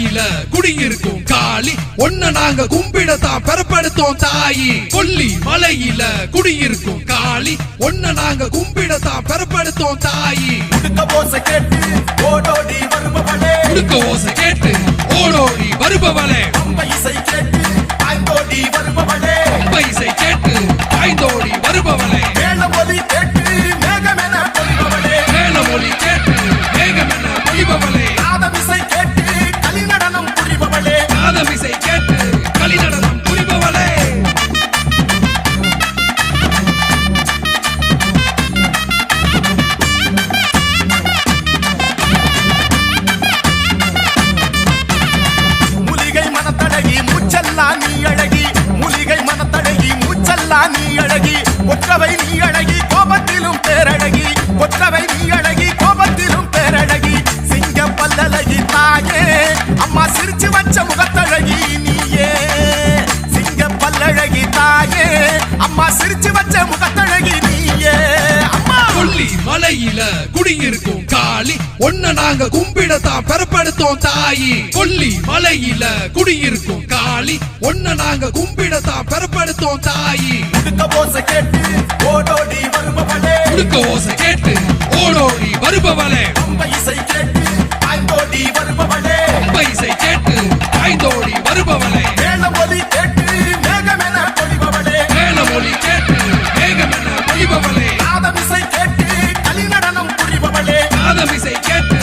மலையில குடியிருக்கும் காளி ஒன்ன நாங்க கும்பிடத்தான் பெறப்படுத்தோம் தாயி. கொல்லி மலையில குடியிருக்கும் காளி ஒன்ன நாங்க கும்பிடத்தான் பெறப்படுத்தோம் தாயி. உடுக்க ஓசை கேட்டு ஓடோடி வருபவளே, உடுக்க ஓசை கேட்டு ஓடோடி வருபவளே, அம்ப இசை கேட்டு பாய்ந்தோடி வருபவளே, அம்ப இசை கேட்டு பாய்ந்தோடி வருபவளே, மேளமொழி கேட்டு மேகமென பொழிபவளே, மேளமொழி கேட்டு மேகமென பொழிபவளே, நாதமிசை கேட்டு கலிநடனம் புரிபவளே, நாதமிசை கேட்டு களிநடனம் புரிபவளே. மூலிகை மனத்தழகி மூச்செல்லாம் நீ அழகி, மூலிகை மனத்தழகி மூச்செல்லாம் நீ அழகி, ஒற்றவை நீ அழகி கோபத்திலும் பேரழகி, ஒற்றவை நீ அழகி கோபத்திலும் பேரழகி, சிங்க பல்லழகி தாயே அம்மா சிரிச்சு வச்ச முகத்தழகி நீயே, சிங்க பல்லழகி தாயே அம்மா சிரிச்சு வச்ச முகத்தழகி நீயே அம்மா. கொல்லி மலையில குடியிருக்கும் காளி ஒன்ன நாங்க கும்பிடத்தான் பெறப்படுத்தோம் தாயி. கொல்லி மலையில குடியிருக்கும் காளி ஒன்ன நாங்க கும்பிடத்தான் பெறப்படுத்தோம் தாயி. உடுக்க ஓசை கேட்டு ஓடோடி வருபவளே, உடுக்க ஓசை கேட்டு ஓடோடி வருபவளே, அம்ப இசை கேட்டு பாய்ந்தோடி வருபவளே, அம்ப இசை கேட்டு பாய்ந்தோடி வருபவளே, மேளமொழி கேட்டு மேகமென பொழிபவளே, மேளமொழி கேட்டு மேகமென பொழிபவளே, நாதமிசை கேட்டு கலிநடனம் புரிபவளே, நாதமிசை கேட்டு